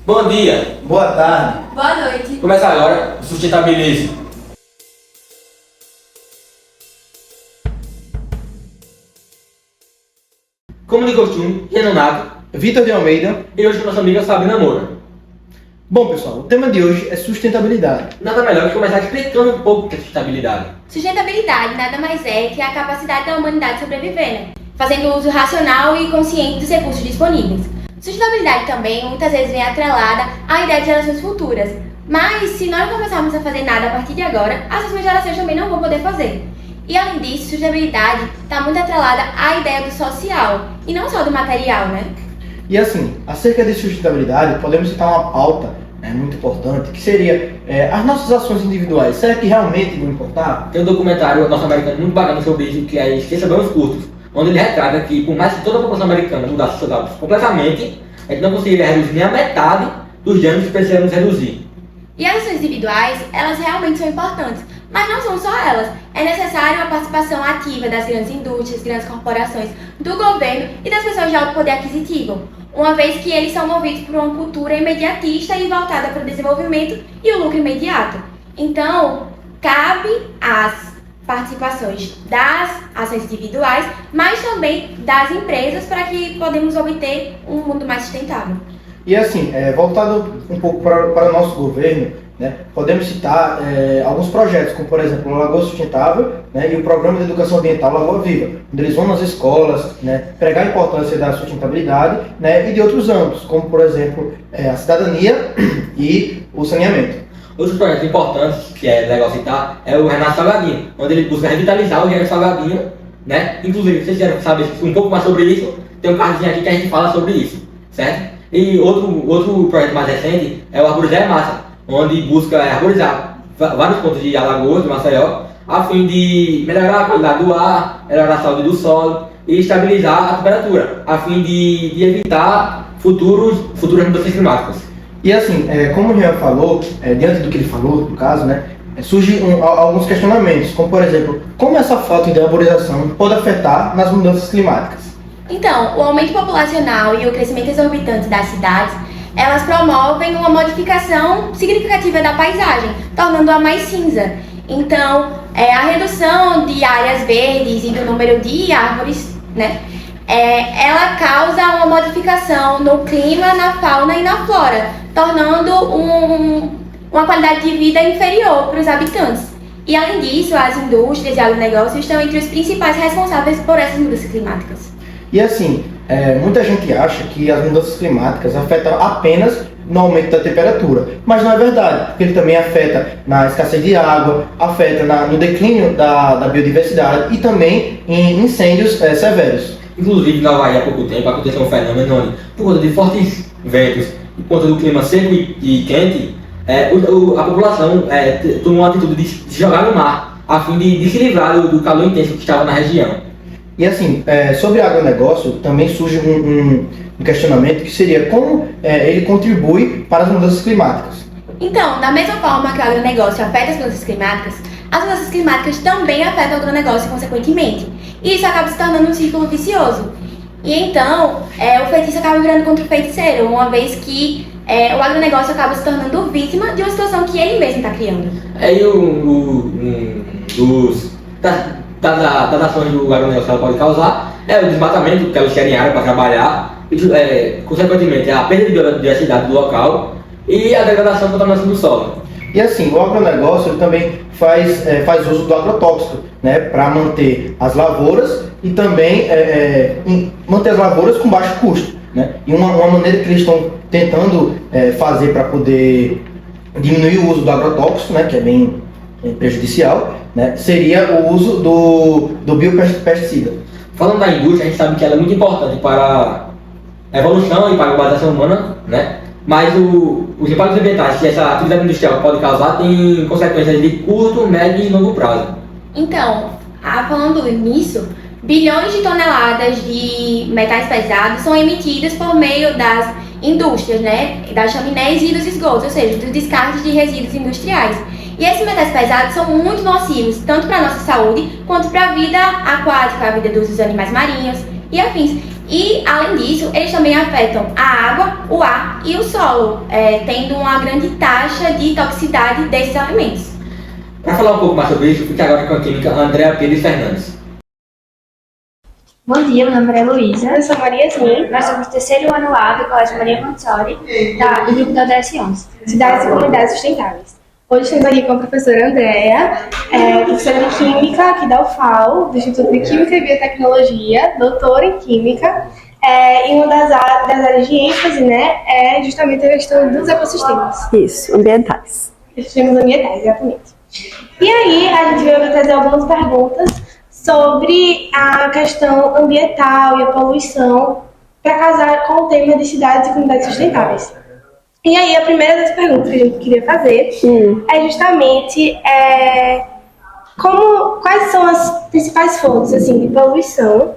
Bom dia. Boa tarde. Boa noite. Começa agora o Sustentabilize. Como de costume, Renan Nato Vitor de Almeida. e hoje com nossa amiga Sabrina Moura. Bom, pessoal, o tema de hoje é sustentabilidade. Nada melhor que começar explicando um pouco o que é sustentabilidade. Sustentabilidade nada mais é que a capacidade da humanidade sobreviver, né? Fazendo uso racional e consciente dos recursos disponíveis. Sustentabilidade também muitas vezes vem atrelada à ideia de gerações futuras. Mas se nós não começarmos a fazer nada a partir de agora, as próximas gerações também não vão poder fazer. E além disso, sustentabilidade está muito atrelada à ideia do social e não só do material, né? E assim, acerca de sustentabilidade, podemos citar uma pauta muito importante, que seria as nossas ações individuais. Será que realmente vão importar? Tem um documentário norte-americano muito bacana sobre isso, que é Esqueça Bem os Curtos, onde ele retrata que, por mais que toda a população americana mudasse seus hábitos completamente, a gente não conseguiria reduzir nem a metade dos danos que precisamos reduzir. E as ações individuais, elas realmente são importantes, mas não são só elas. É necessário a participação ativa das grandes indústrias, grandes corporações, do governo e das pessoas de alto poder aquisitivo, uma vez que eles são movidos por uma cultura imediatista e voltada para o desenvolvimento e o lucro imediato. Então, cabe às participações das ações individuais, mas também das empresas para que podemos obter um mundo mais sustentável. E assim, voltado um pouco para o nosso governo, né, podemos citar alguns projetos, como por exemplo o Lagoa Sustentável, né, e o Programa de Educação Ambiental Lagoa Viva, onde eles vão nas escolas, né, pregar a importância da sustentabilidade, né, e de outros âmbitos, como por exemplo a cidadania e o saneamento. Outros projetos importantes, que é legal citar, é o Renato Salgadinho, onde ele busca revitalizar o Renato Salgadinho, né? Inclusive, se vocês quiserem saber um pouco mais sobre isso, tem um cardzinho aqui que a gente fala sobre isso, certo? E outro projeto mais recente é o Arborizar é Massa, onde busca arborizar vários pontos de Alagoas, de Maceió, a fim de melhorar a qualidade do ar, melhorar a saúde do solo e estabilizar a temperatura, a fim de evitar futuras mudanças climáticas. E assim, como o Jean falou, diante do que ele falou, no caso, né, surgem alguns questionamentos, como por exemplo, como essa falta de arborização pode afetar nas mudanças climáticas? Então, o aumento populacional e o crescimento exorbitante das cidades, elas promovem uma modificação significativa da paisagem, tornando-a mais cinza. Então, a redução de áreas verdes e do número de árvores, né, ela causa uma modificação no clima, na fauna e na flora, tornando uma qualidade de vida inferior para os habitantes. E além disso, as indústrias e agronegócios estão entre os principais responsáveis por essas mudanças climáticas. E assim, muita gente acha que as mudanças climáticas afetam apenas no aumento da temperatura, mas não é verdade, porque ele também afeta na escassez de água, afeta no declínio da biodiversidade e também em incêndios severos. Inclusive, na Bahia há pouco tempo aconteceu um fenômeno onde, por conta de fortes ventos e por conta do clima seco e quente, a população tomou uma atitude de se jogar no mar, a fim de se livrar do calor intenso que estava na região. E assim, sobre agronegócio, também surge um questionamento que seria como ele contribui para as mudanças climáticas. Então, da mesma forma que o agronegócio afeta as mudanças climáticas também afetam o agronegócio consequentemente. E isso acaba se tornando um círculo vicioso. E então, o feitiço acaba virando contra o feiticeiro, uma vez que o agronegócio acaba se tornando vítima de uma situação que ele mesmo está criando. Das ações do agronegócio que ela pode causar é o desmatamento, porque elas querem área para trabalhar, e, consequentemente, a perda de biodiversidade do local e a degradação e contaminação do solo. E assim, o agronegócio ele também faz uso do agrotóxico, né, para manter as lavouras e também manter as lavouras com baixo custo, né? E uma maneira que eles estão tentando fazer para poder diminuir o uso do agrotóxico, né, que é bem prejudicial, né, seria o uso do biopesticida. Falando da indústria, a gente sabe que ela é muito importante para a evolução e para a globalização humana, né? Mas os impactos ambientais que essa atividade industrial pode causar tem consequências de curto, médio e longo prazo. Então, falando nisso, bilhões de toneladas de metais pesados são emitidos por meio das indústrias, né, das chaminés e dos esgotos, ou seja, dos descartes de resíduos industriais. E esses metais pesados são muito nocivos, tanto para a nossa saúde, quanto para a vida aquática, a vida dos animais marinhos e afins. E, além disso, eles também afetam a água, o ar e o solo, tendo uma grande taxa de toxicidade desses alimentos. Para falar um pouco mais sobre isso, fique agora com a química Andréa Pires Fernandes. Bom dia, meu nome é Luísa. Eu sou Maria Yasmin. Nós somos do terceiro ano A do Colégio Maria Montessori, do grupo da ODS11, Cidades e Comunidades Sustentáveis. Hoje estamos aqui com a professora Andréa, professora de Química aqui da UFAL, do Instituto de Química e Biotecnologia, doutora em Química. E uma das áreas de ênfase, né, é justamente a questão dos ecossistemas. Isso, ambientais. Sistemas ambientais, exatamente. E aí, a gente veio trazer algumas perguntas sobre a questão ambiental e a poluição para casar com o tema de cidades e comunidades sustentáveis. E aí, a primeira das perguntas que a gente queria fazer é justamente quais são as principais fontes assim, de poluição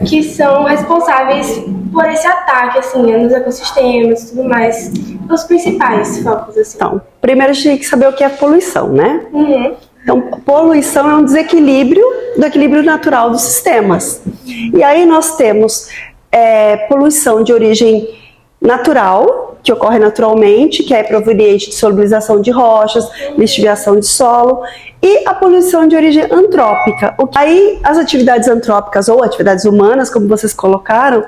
que são responsáveis por esse ataque assim, nos ecossistemas e tudo mais, os principais focos. Assim. Então, primeiro a gente tem que saber o que é poluição, né? Uhum. Então, poluição é um desequilíbrio do equilíbrio natural dos sistemas. E aí nós temos poluição de origem natural, que ocorre naturalmente, que é proveniente de solubilização de rochas, lixiviação de solo, e a poluição de origem antrópica. Aí as atividades antrópicas ou atividades humanas, como vocês colocaram,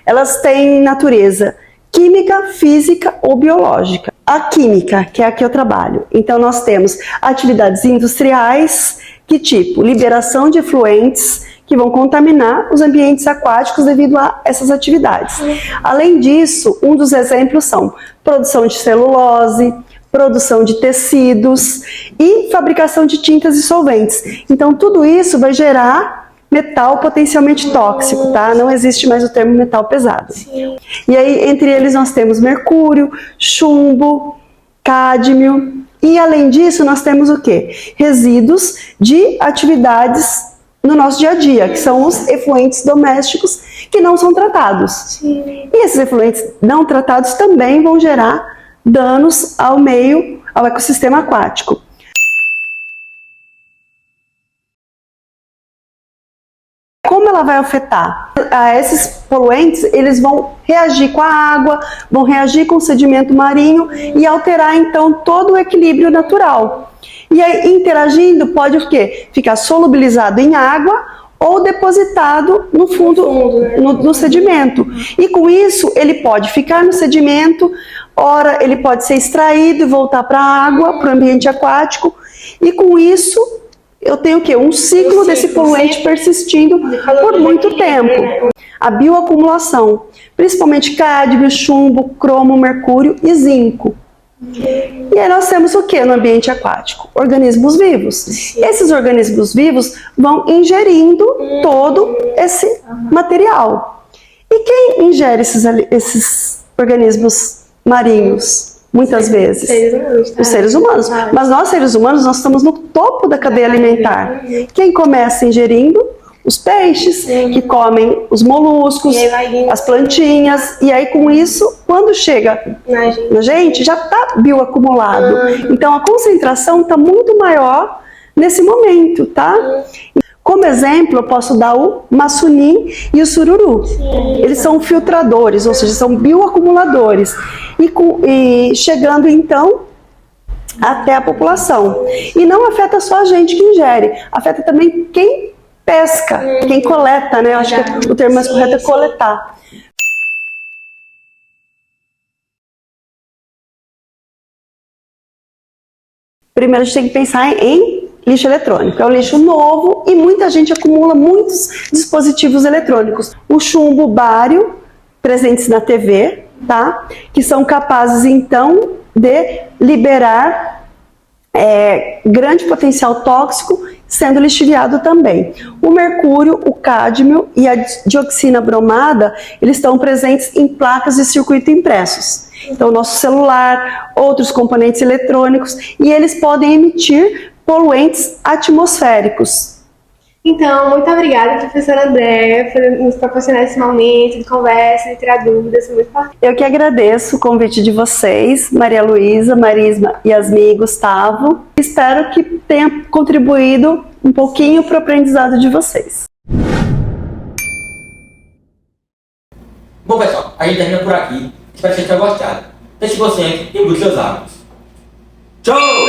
elas têm natureza química, física ou biológica. A química, que é a que eu trabalho. Então nós temos atividades industriais, que tipo liberação de efluentes que vão contaminar os ambientes aquáticos devido a essas atividades. Além disso, um dos exemplos são produção de celulose, produção de tecidos e fabricação de tintas e solventes. Então tudo isso vai gerar metal potencialmente tóxico, tá? Não existe mais o termo metal pesado. Sim. E aí, entre eles, nós temos mercúrio, chumbo, cádmio. E, além disso, nós temos o quê? Resíduos de atividades no nosso dia a dia, que são os efluentes domésticos que não são tratados. Sim. E esses efluentes não tratados também vão gerar danos ao meio, ao ecossistema aquático. Como ela vai afetar? Esses poluentes, eles vão reagir com a água, vão reagir com o sedimento marinho e alterar então todo o equilíbrio natural. E aí, interagindo, pode o quê? Ficar solubilizado em água ou depositado no fundo, no sedimento. E com isso, ele pode ficar no sedimento, ora ele pode ser extraído e voltar para a água, para o ambiente aquático, e com isso eu tenho o quê? Um ciclo desse poluente persistindo por muito tempo. A bioacumulação, principalmente cádmio, chumbo, cromo, mercúrio e zinco. E aí nós temos o que no ambiente aquático? Organismos vivos. Esses organismos vivos vão ingerindo todo esse material. E quem ingere esses organismos marinhos? Muitas vezes. Os seres humanos. Mas nós, seres humanos, nós estamos no topo da cadeia alimentar. Quem começa ingerindo? Os peixes, que comem os moluscos, as plantinhas, e aí com isso, quando chega na gente, já está bioacumulado. Então a concentração está muito maior nesse momento, tá? Como exemplo, eu posso dar o maçunim e o sururu. Eles são filtradores, ou seja, são bioacumuladores. E chegando então até a população. E não afeta só a gente que ingere, afeta também quem pesca, quem coleta, né? Eu acho que o termo mais correto é coletar. Primeiro a gente tem que pensar em lixo eletrônico. É um lixo novo e muita gente acumula muitos dispositivos eletrônicos. O chumbo, o bário, presentes na TV, tá? Que são capazes então de liberar grande potencial tóxico, sendo lixiviado também. O mercúrio, o cádmio e a dioxina bromada, eles estão presentes em placas de circuito impressos. Então, nosso celular, outros componentes eletrônicos, e eles podem emitir poluentes atmosféricos. Então, muito obrigada, professora Andréa, por nos proporcionar esse momento de conversa, de tirar dúvidas, foi muito importante. Eu que agradeço o convite de vocês, Maria Luísa, Marisma, Yasmin e Gustavo. Espero que tenha contribuído um pouquinho para o aprendizado de vocês. Bom, pessoal, a gente termina por aqui. Espero que vocês tenham gostado. Deixe você e busque seus hábitos. Tchau!